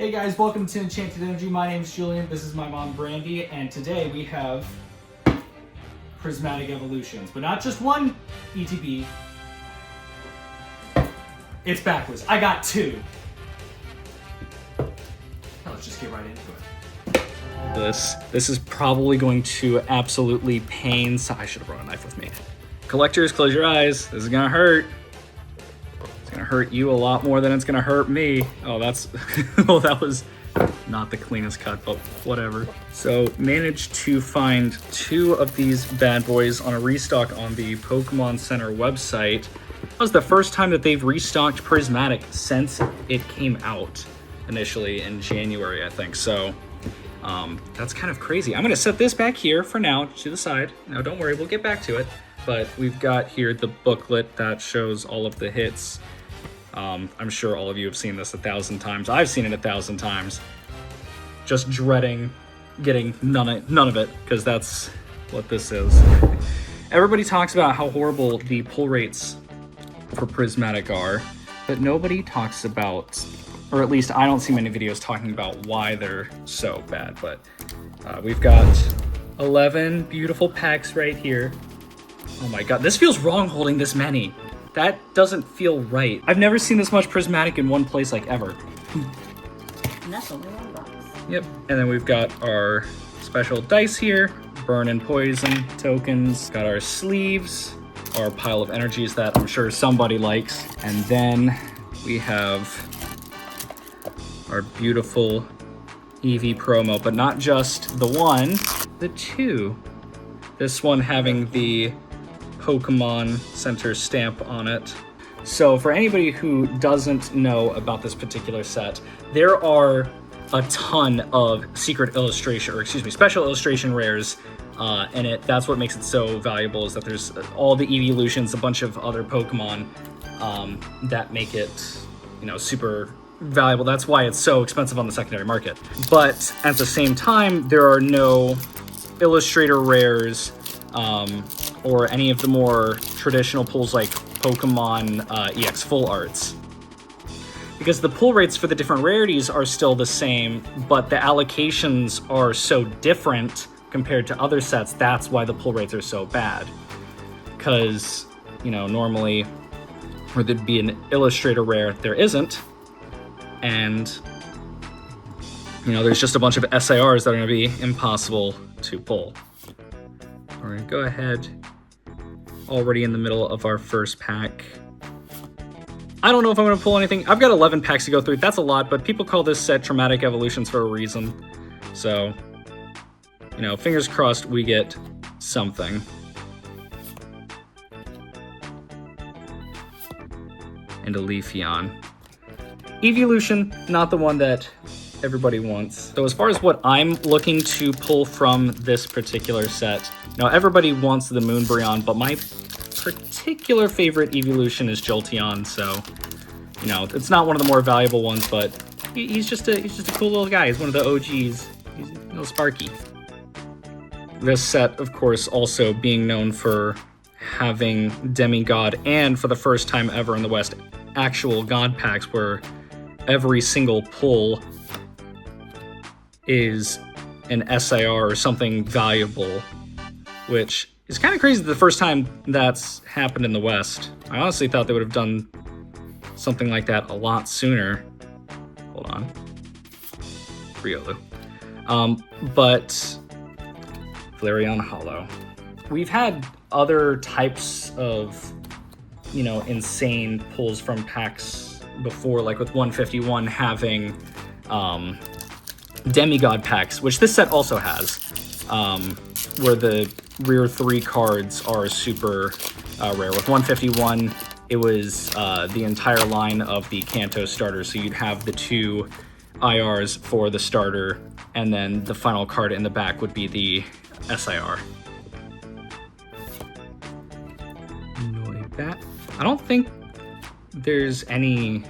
Hey guys, welcome to Enchanted Energy. My name is Julian, this is my mom Brandy, and today we have Prismatic Evolutions. But not just one ETB, it's backwards. I got two. Now let's just get right into it. This is probably going to absolutely pain. I should have brought a knife with me. Collectors, close your eyes. This is gonna hurt. It's gonna hurt you a lot more than it's gonna hurt me. Oh, that's, well, that was not the cleanest cut, but whatever. So managed to find two of these bad boys on a restock on the Pokémon Center website. That was the first time that they've restocked Prismatic since it came out initially in January, I think. So that's kind of crazy. I'm gonna set this back here for now to the side. Now don't worry, we'll get back to it. But we've got here the booklet that shows all of the hits. I'm sure all of you have seen this 1,000 times. I've seen it 1,000 times. Just dreading getting none of it, because that's what this is. Everybody talks about how horrible the pull rates for Prismatic are, but nobody talks about, or at least I don't see many videos talking about why they're so bad. But we've got 11 beautiful packs right here. Oh my god, this feels wrong holding this many. That doesn't feel right. I've never seen this much Prismatic in one place, like, ever. And that's only one box. Yep, and then we've got our special dice here, burn and poison tokens, got our sleeves, our pile of energies that I'm sure somebody likes, and then we have our beautiful Eevee promo, but not just the one, the two. This one having the Pokémon Center stamp on it. So for anybody who doesn't know about this particular set, there are a ton of secret illustration, or excuse me, special illustration rares in it. That's what makes it so valuable, is that there's all the evolutions, a bunch of other Pokemon that make it, you know, super valuable. That's why it's so expensive on the secondary market. But at the same time, there are no illustrator rares or any of the more traditional pulls like Pokemon EX Full Arts. Because the pull rates for the different rarities are still the same, but the allocations are so different compared to other sets. That's why the pull rates are so bad. Because, you know, normally where there'd be an illustrator rare, there isn't. And, you know, there's just a bunch of SIRs that are going to be impossible to pull. All right, go ahead. Already in the middle of our first pack. I don't know if I'm going to pull anything. I've got 11 packs to go through. That's a lot, but people call this set Dramatic Evolutions for a reason. So, you know, fingers crossed we get something. And a Leafeon. Evolution, not the one that everybody wants. So as far as what I'm looking to pull from this particular set, now everybody wants the Moonbryon, but my particular favorite evolution is Jolteon. So, you know, it's not one of the more valuable ones, but he's just a cool little guy. He's one of the OGs. He's a little Sparky. This set, of course, also being known for having Demigod, and for the first time ever in the West, actual God packs where every single pull is an SIR or something valuable, which is kind of crazy the first time that's happened in the West. I honestly thought they would have done something like that a lot sooner. Hold on. Riolu. But Flareon Hollow. We've had other types of, you know, insane pulls from packs before, like with 151 having Demigod packs, which this set also has, where the rear 3 cards are super rare. With 151, it was the entire line of the Kanto starter, so you'd have the 2 IRs for the starter, and then the final card in the back would be the SIR. Noibat. I don't think there's any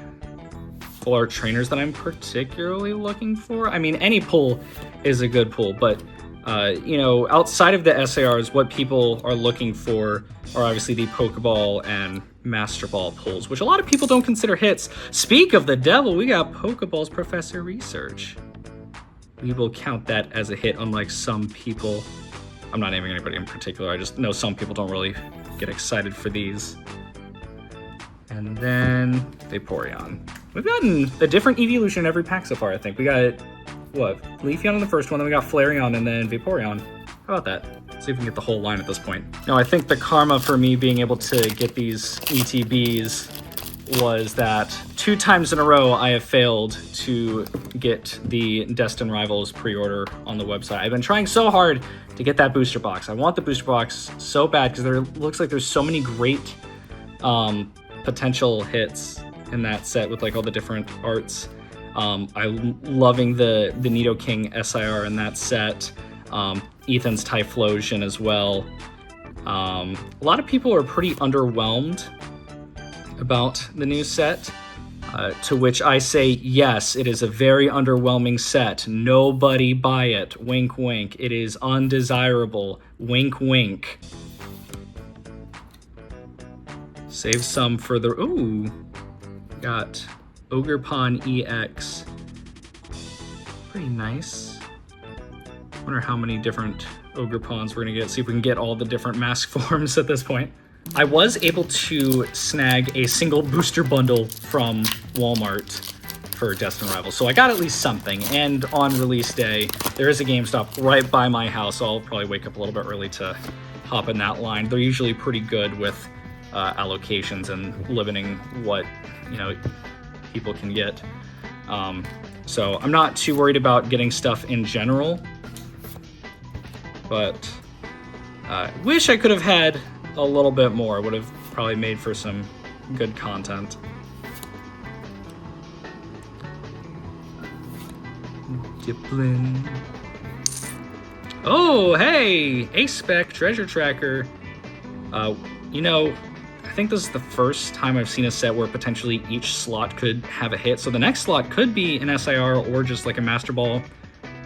full art trainers that I'm particularly looking for. I mean, any pull is a good pull, but You know, outside of the SARs, what people are looking for are obviously the Pokeball and Master Ball pulls, which a lot of people don't consider hits. Speak of the devil, we got Pokeball's Professor Research. We will count that as a hit, unlike some people. I'm not naming anybody in particular, I just know some people don't really get excited for these. And then Vaporeon. We've gotten a different evolution in every pack so far, I think. We got, what, Leafeon in the first one, then we got Flareon, and then Vaporeon. How about that? Let's see if we can get the whole line at this point. No, I think the karma for me being able to get these ETBs was that 2 times in a row I have failed to get the Destined Rivals pre-order on the website. I've been trying so hard to get that booster box. I want the booster box so bad because there looks like there's so many great potential hits in that set with like all the different arts. I'm loving the Nidoking SIR in that set. Ethan's Typhlosion as well. A lot of people are pretty underwhelmed about the new set, to which I say, yes, it is a very underwhelming set. Nobody buy it. Wink, wink. It is undesirable. Wink, wink. Save some for the... Ooh. Got Ogerpon EX. Pretty nice. Wonder how many different Ogerpons we're gonna get. See if we can get all the different mask forms at this point. I was able to snag a single booster bundle from Walmart for Destined Rivals, so I got at least something. And on release day, there is a GameStop right by my house, so I'll probably wake up a little bit early to hop in that line. They're usually pretty good with allocations and limiting what, you know, people can get. So I'm not too worried about getting stuff in general, but wish I could have had a little bit more. Would have probably made for some good content. Diplin. Oh, hey! A-Spec Treasure Tracker. You know, I think this is the first time I've seen a set where potentially each slot could have a hit. So the next slot could be an SIR or just like a Master Ball.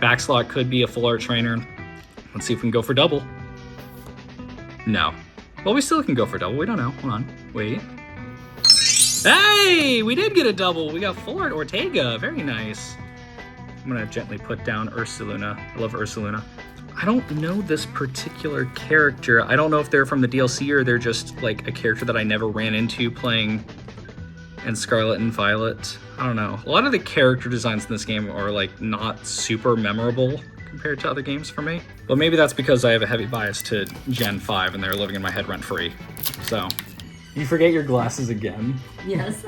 Back slot could be a Full Art Trainer. Let's see if we can go for double. No. Well, we still can go for double. We don't know. Hold on. Wait. Hey! We did get a double. We got Full Art Ortega. Very nice. I'm going to gently put down Ursaluna. I love Ursaluna. I don't know this particular character. I don't know if they're from the DLC or they're just like a character that I never ran into playing in Scarlet and Violet. I don't know. A lot of the character designs in this game are like not super memorable compared to other games for me. But maybe that's because I have a heavy bias to Gen 5 and they're living in my head rent-free. So. You forget your glasses again? Yes.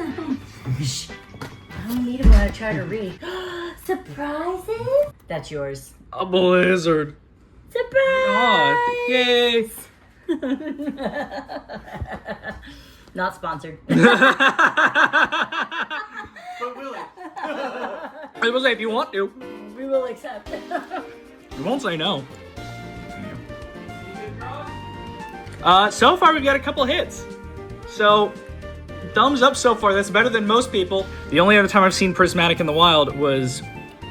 Shh. I don't need them when I try to read. Surprises? That's yours. A blizzard. Surprise! Oh, yay! Not sponsored. But Willie. I will say if you want to. We will accept. We won't say no. So far we've got a couple hits. So, thumbs up so far. That's better than most people. The only other time I've seen Prismatic in the wild was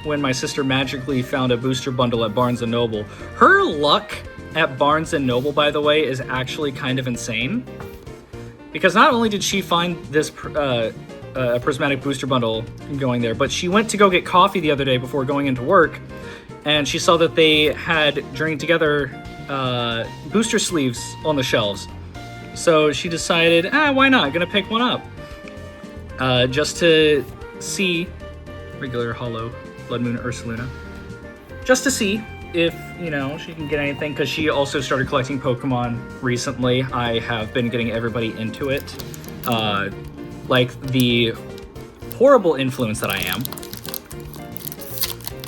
when my sister magically found a booster bundle at Barnes & Noble. Her luck at Barnes & Noble, by the way, is actually kind of insane. Because not only did she find this Prismatic booster bundle going there, but she went to go get coffee the other day before going into work, and she saw that they had journeyed together booster sleeves on the shelves. So she decided, why not? Gonna pick one up. Just to see, regular hollow Blood Moon Ursaluna. Just to see if, you know, she can get anything, because she also started collecting Pokemon recently. I have been getting everybody into it. Like the horrible influence that I am.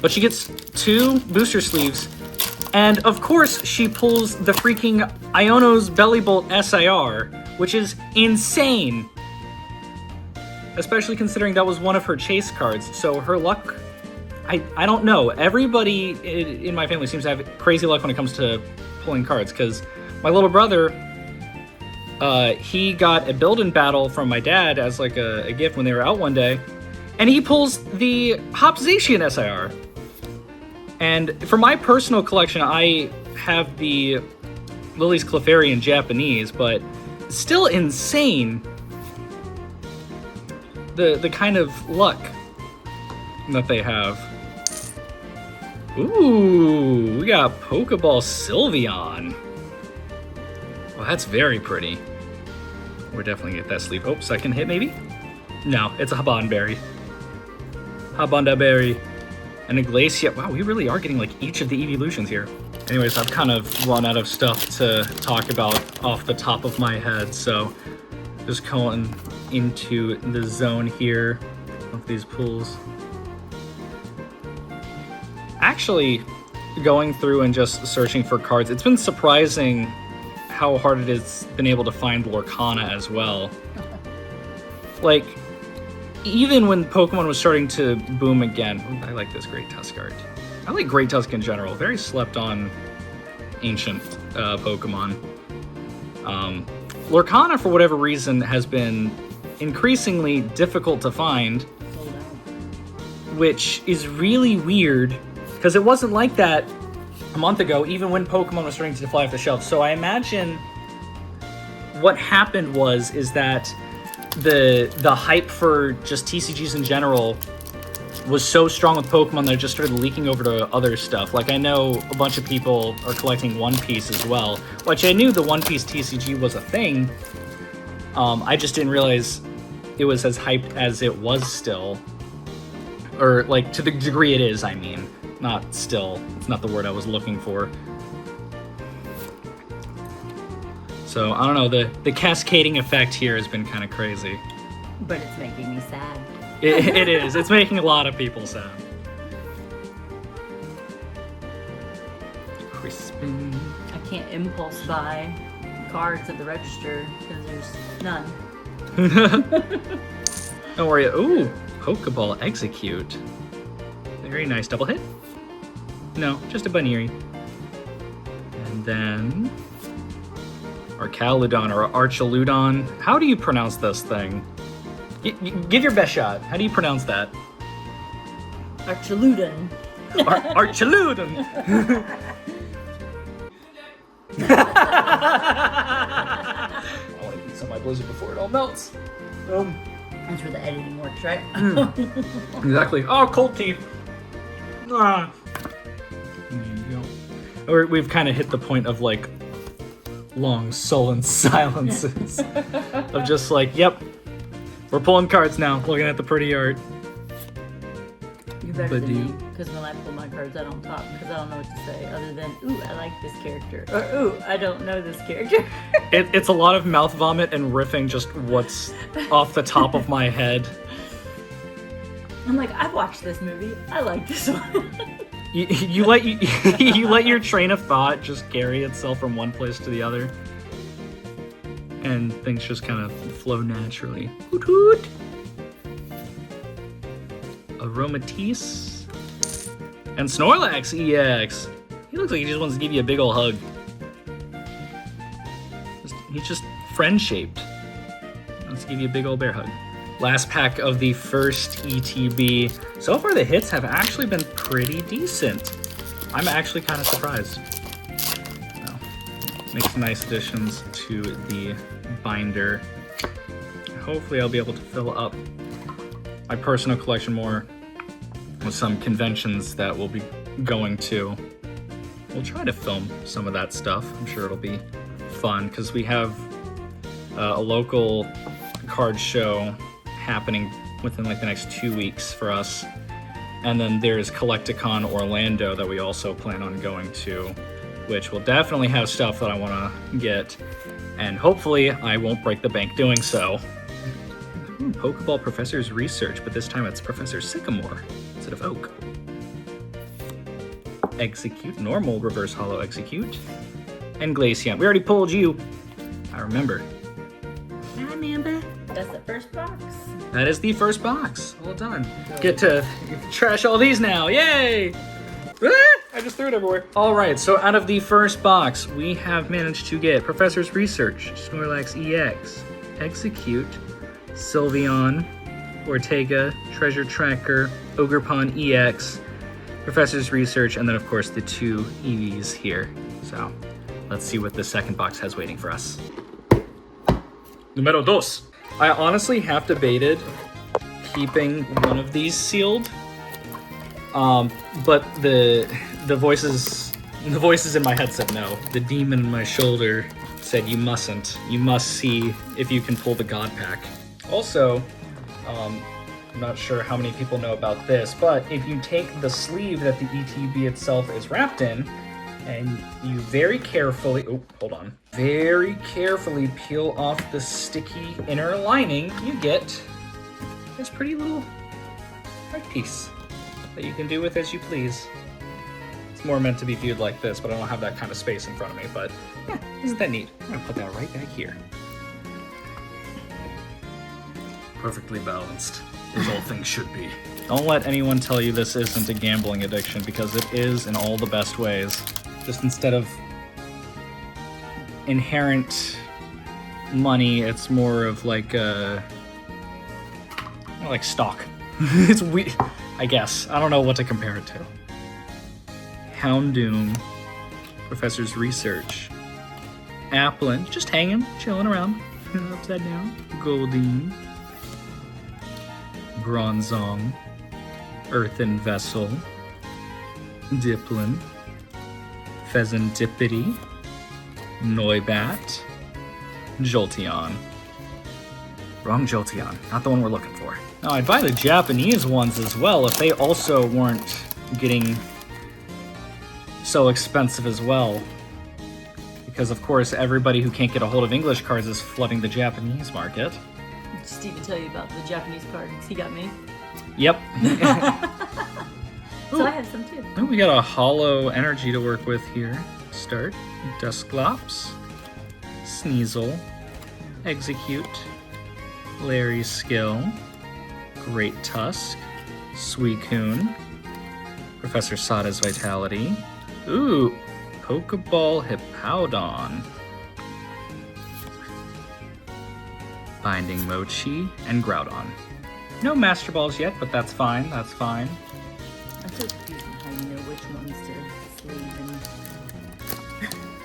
But she gets 2 booster sleeves, and of course she pulls the freaking Iono's Bellybolt SIR, which is insane. Especially considering that was one of her chase cards, so her luck, I don't know. Everybody in my family seems to have crazy luck when it comes to pulling cards, because my little brother, he got a build-in battle from my dad as like a gift when they were out one day, and he pulls the Hopzacian SIR. And for my personal collection, I have the Lily's Clefairy in Japanese, but still insane the kind of luck that they have. Ooh, we got Pokeball Sylveon. Well, that's very pretty. We're definitely gonna get that sleeve. Oh, second hit maybe? No, it's a Habanberry. Habanberry. And a Glacier. Wow, we really are getting like each of the evolutions here. Anyways, I've kind of run out of stuff to talk about off the top of my head, so just going into the zone here of these pools. Actually, going through and just searching for cards, it's been surprising how hard it has been able to find Lorcana as well. Like, even when Pokemon was starting to boom again, ooh, I like this Great Tusk art. I like Great Tusk in general. Very slept on ancient Pokemon. Lorcana, for whatever reason, has been increasingly difficult to find, which is really weird, because it wasn't like that a month ago, even when Pokemon was starting to fly off the shelf. So I imagine what happened is that the hype for just TCGs in general was so strong with Pokemon that it just started leaking over to other stuff. Like, I know a bunch of people are collecting One Piece as well, which I knew the One Piece TCG was a thing. I just didn't realize it was as hyped as it was still. Or, like, to the degree it is, I mean. Not still. It's not the word I was looking for. So, I don't know, the cascading effect here has been kind of crazy. But it's making me sad. It is. It's making a lot of people sad. Crispin. I can't impulse buy cards at the register because there's none. Don't worry. Ooh, Pokeball Execute. Very nice double hit. No, just a Bunnery. And then Archaludon or Archaludon. How do you pronounce this thing? Give your best shot. How do you pronounce that? Archaludon. Archaludon. I want to eat some of my Blizzard before it all melts. That's where the editing works, right? Exactly. Oh, cold teeth. Ah. There you go. We've kind of hit the point of like long sullen silences of just like, yep, we're pulling cards now, looking at the pretty art. You're better than me, because when I pull my cards, I don't talk, because I don't know what to say other than, ooh, I like this character, or ooh, I don't know this character. It's a lot of mouth vomit and riffing just what's off the top of my head. I'm like, I've watched this movie. I like this one. You let your train of thought just carry itself from one place to the other, and things just kind of flow naturally. Hoot hoot. Aromatisse and Snorlax EX. He looks like he just wants to give you a big ol' hug. He's just friend-shaped. Let's give you a big ol' bear hug. Last pack of the first ETB. So far the hits have actually been pretty decent. I'm actually kind of surprised. So, make some nice additions to the binder. Hopefully I'll be able to fill up my personal collection more with some conventions that we'll be going to. We'll try to film some of that stuff. I'm sure it'll be fun because we have a local card show happening within like the next 2 weeks for us. And then there's Collecticon Orlando that we also plan on going to, which will definitely have stuff that I want to get. And hopefully I won't break the bank doing so. Pokeball Professor's Research, but this time it's Professor Sycamore instead of Oak. Execute, normal reverse hollow execute. And Glaceon. We already pulled you. I remember. I remember. That's the first box. That is the first box. Well done. Get to trash all these now. Yay! I just threw it everywhere. All right, so out of the first box, we have managed to get Professor's Research, Snorlax EX, Execute, Sylveon, Ortega, Treasure Tracker, Ogerpon EX, Professor's Research, and then of course the 2 EVs here. So let's see what the second box has waiting for us. Numero dos. I honestly have debated keeping one of these sealed, but the voices in my head said no. The demon in my shoulder said you mustn't. You must see if you can pull the God Pack. Also, I'm not sure how many people know about this, but if you take the sleeve that the ETB itself is wrapped in, and you very carefully peel off the sticky inner lining, you get this pretty little art piece that you can do with as you please. It's more meant to be viewed like this, but I don't have that kind of space in front of me, but yeah, isn't that neat? I'm gonna put that right back here. Perfectly balanced, as all things should be. Don't let anyone tell you this isn't a gambling addiction, because it is in all the best ways. Just instead of inherent money, it's more of like stock. It's weird, I guess. I don't know what to compare it to. Houndoom, Professor's Research, Applin, just hanging, chilling around, upside down. Goldeen, Bronzong, Earthen Vessel, Diplin, Pheasantipity, Noibat, Jolteon. Wrong Jolteon, not the one we're looking for. Now, I'd buy the Japanese ones as well if they also weren't getting so expensive as well. Because, of course, everybody who can't get a hold of English cards is flooding the Japanese market. Did Steven tell you about the Japanese cards he got me? Yep. So I have some too. Oh, we got a hollow energy to work with here. Start, Dusclops, Sneasel, Execute, Larry's Skill, Great Tusk, Suicune, Professor Sada's Vitality. Ooh, Pokeball Hippowdon, Binding Mochi, and Groudon. No Master Balls yet, but that's fine, that's fine. I'm so confused on how you know which ones to sleeve and...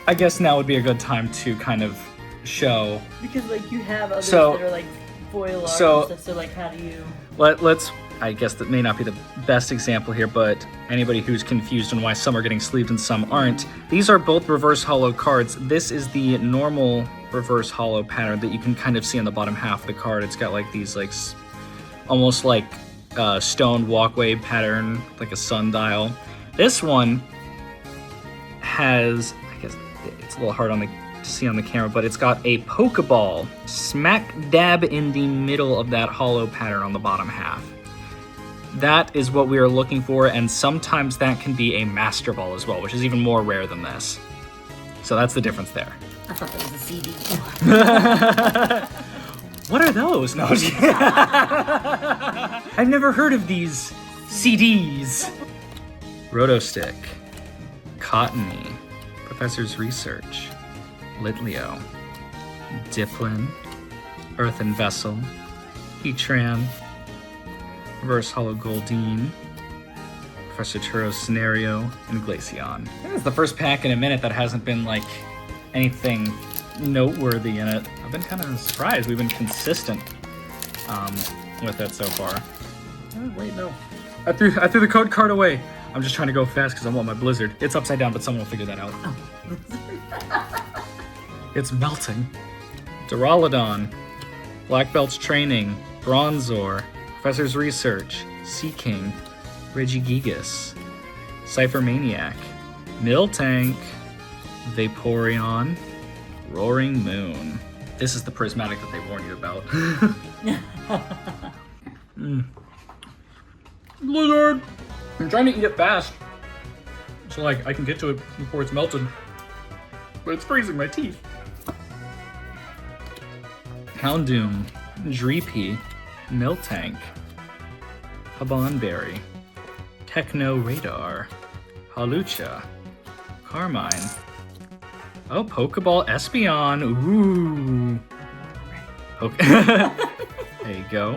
I guess now would be a good time to kind of show. Because, like, you have others that are, like, foil art and stuff, so, like, how do you... Let's, I guess that may not be the best example here, but anybody who's confused on why some are getting sleeved and some aren't, these are both reverse hollow cards. This is the normal reverse hollow pattern that you can kind of see on the bottom half of the card. It's got, like, these, like, almost like stone walkway pattern, like a sundial. This one has, I guess it's a little hard to see on the camera, but it's got a Pokeball smack dab in the middle of that hollow pattern on the bottom half. That is what we are looking for, and sometimes that can be a Master Ball as well, which is even more rare than this. So that's the difference there. I thought that was a CD. What are those? No, I've never heard of these CDs. Rotostick, Cottony, Professor's Research, Litleo, Diplin, Earthen Vessel, Heatran, Reverse Hollow Goldeen, Professor Turo's Scenario, and Glaceon. This is the first pack in a minute that hasn't been like anything noteworthy in it. I've been kind of surprised. We've been consistent with it so far. Oh, wait, no. I threw the code card away. I'm just trying to go fast because I want my Blizzard. It's upside down, but someone will figure that out. Oh. It's melting. Duraludon, Black Belt's Training, Bronzor, Professor's Research, Seaking, Regigigas, Cypher Maniac, Miltank, Vaporeon, Roaring Moon. This is the prismatic that they warned you about. Blizzard! I'm trying to eat it fast, so like I can get to it before it's melted. But it's freezing my teeth. Houndoom, Dreepy, Miltank, Habanberry, Techno Radar, Halucha, Carmine. Oh, Pokeball Espeon. Ooh. There you go.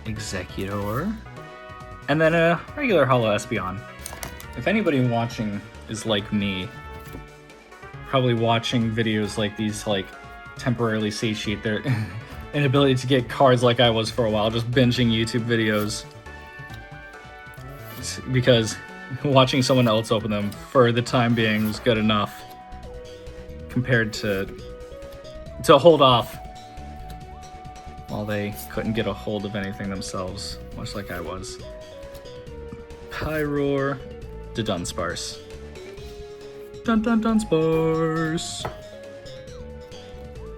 Executor. And then a regular Holo Espeon. If anybody watching is like me, probably watching videos like these like temporarily satiate their inability to get cards like I was for a while, just binging YouTube videos. Because watching someone else open them for the time being was good enough compared to hold off while they couldn't get a hold of anything themselves, much like I was. Pyroar to Dunsparce. Dun dun Dunsparce.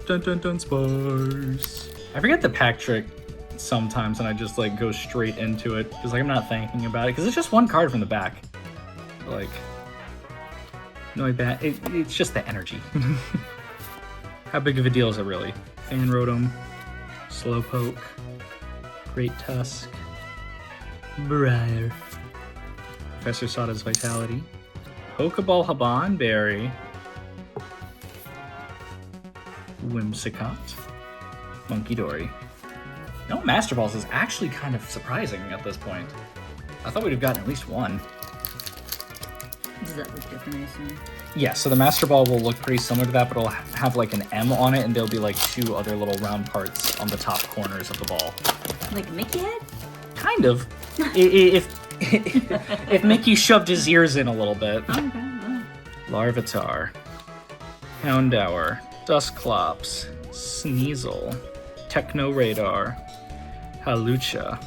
Dun dun Dunsparce. I forget the pack trick sometimes, and I just like go straight into it because like I'm not thinking about it because it's just one card from the back. Like, no bad. It's just the energy. How big of a deal is it really? Fan Rotom, Slowpoke, Great Tusk, Briar, Professor Sada's Vitality, Pokeball Habanberry, Whimsicott, Monkey Dory. No Master Balls is actually kind of surprising at this point. I thought we'd have gotten at least one. Does that look different, I assume? Yeah, so the Master Ball will look pretty similar to that, but it'll have like an M on it, and there'll be like 2 other little round parts on the top corners of the ball. Like a Mickey head? Kind of. if Mickey shoved his ears in a little bit. Okay. Well. Larvitar, Houndour, Dusclops, Sneasel, Techno Radar, Halucha,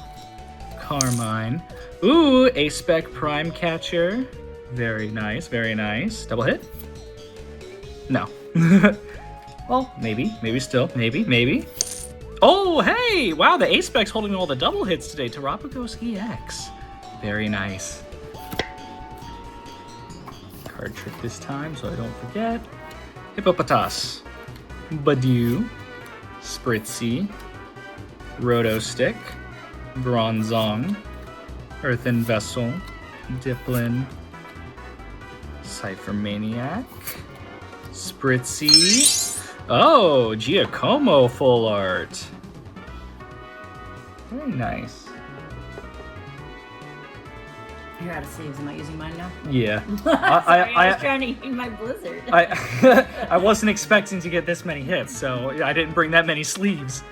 Carmine. Ooh, A-Spec Prime Catcher. Very nice, very nice. Double hit? No. Well, maybe still. Maybe. Oh, hey! Wow, the A-Spec's holding all the double hits today. Terapagos EX. Very nice. Card trick this time, so I don't forget. Hippopotas. Badoo. Spritzy. Rotostick. Bronzong. Earthen Vessel. Diplin. Cypher Maniac. Spritzy. Oh, Giacomo full art. Very nice. You're out of saves. Am I using mine now? Yeah. Sorry, I was trying to use my Blizzard. I wasn't expecting to get this many hits, so I didn't bring that many sleeves.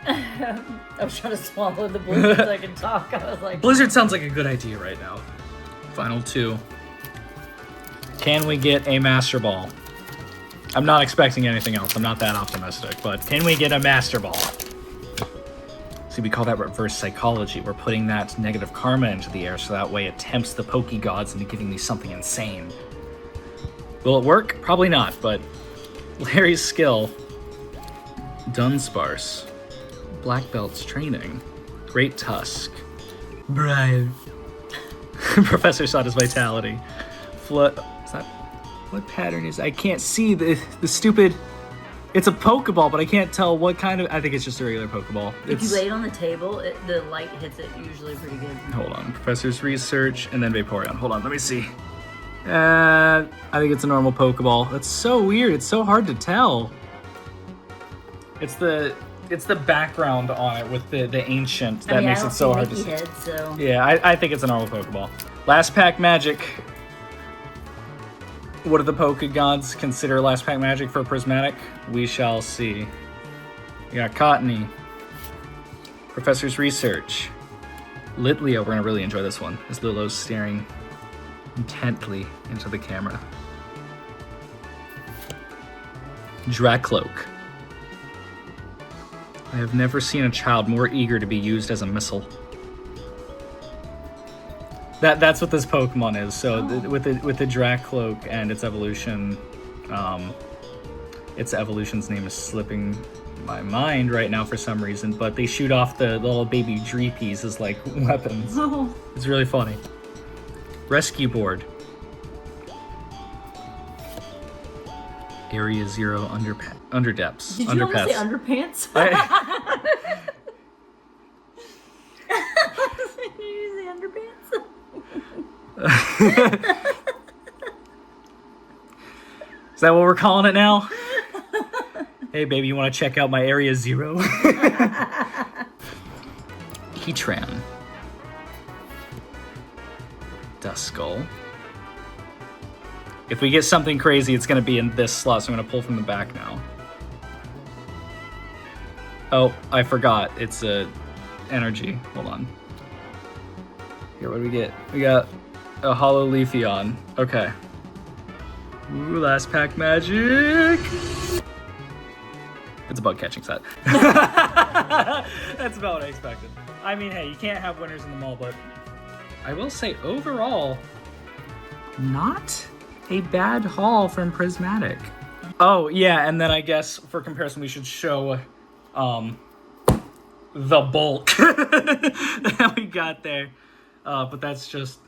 I was trying to swallow the Blizzard so I could talk. I was like... Blizzard sounds like a good idea right now. Final 2. Can we get a Master Ball? I'm not expecting anything else. I'm not that optimistic, but can we get a Master Ball? See, we call that reverse psychology. We're putting that negative karma into the air so that way it tempts the Poké Gods into giving me something insane. Will it work? Probably not, but Larry's skill. Dunsparce. Black Belt's training. Great Tusk. Briar. Professor Sada's Vitality. What pattern is... I can't see the stupid... It's a Pokeball, but I can't tell what kind of... I think it's just a regular Pokeball. If you lay it on the table, the light hits it usually pretty good. Hold on. Professor's Research, and then Vaporeon. Hold on, let me see. I think it's a normal Pokeball. That's so weird. It's so hard to tell. It's the background on it with the ancient that makes it so hard to see. Head, so. Yeah, I think it's a normal Pokeball. Last pack magic. What do the Poké Gods consider last pack magic for Prismatic? We shall see. We got Cottony. Professor's Research. Litleo, we're gonna really enjoy this one, as Lilo's staring intently into the camera. Dracloak. I have never seen a child more eager to be used as a missile. That's what this Pokemon is. So with the Dracloak and its evolution's name is slipping my mind right now for some reason, but they shoot off the little baby Dreepies as like weapons. Oh. It's really funny. Rescue Board. Area 0 underdepths. Did you almost say underpants? Did you say underpants? Is that what we're calling it now? Hey baby, you want to check out my Area 0? Heatran. Duskull. If we get something crazy, it's going to be in this slot, so I'm going to pull from the back now. Oh, I forgot. It's a energy. Hold on. Here, what do we get? We got a Hollow Leafeon. Okay. Ooh, last pack magic. It's a bug catching set. That's about what I expected. I mean, hey, you can't have winners in the mall, but I will say overall, not a bad haul from Prismatic. Oh, yeah, and then I guess for comparison, we should show the bulk that we got there. But that's just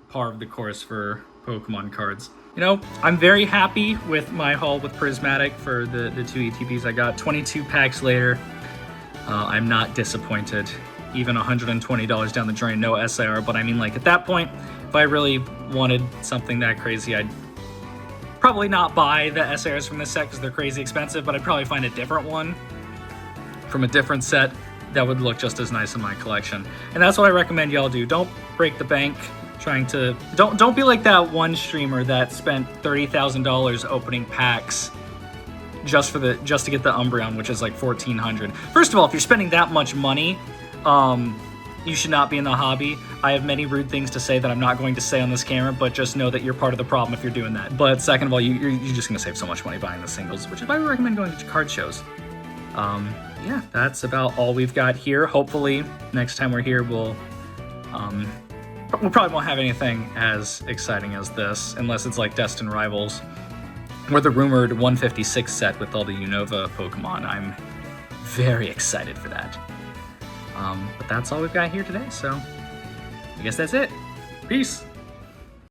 par of the course for Pokemon cards. You know, I'm very happy with my haul with Prismatic for the 2 ETBs I got. 22 packs later, I'm not disappointed. Even $120 down the drain, no SIR. But I mean, like, at that point, if I really wanted something that crazy, I'd probably not buy the SIRs from this set because they're crazy expensive, but I'd probably find a different one from a different set that would look just as nice in my collection. And that's what I recommend y'all do. Don't break the bank trying to... Don't be like that one streamer that spent $30,000 opening packs just to get the Umbreon, which is like $1,400. First of all, if you're spending that much money, you should not be in the hobby. I have many rude things to say that I'm not going to say on this camera, but just know that you're part of the problem if you're doing that. But second of all, you're just gonna save so much money buying the singles, which is why we recommend going to card shows. Yeah, that's about all we've got here. Hopefully, next time we're here, we probably won't have anything as exciting as this, unless it's like Destined Rivals, or the rumored 156 set with all the Unova Pokemon. I'm very excited for that. But that's all we've got here today, so I guess that's it. Peace!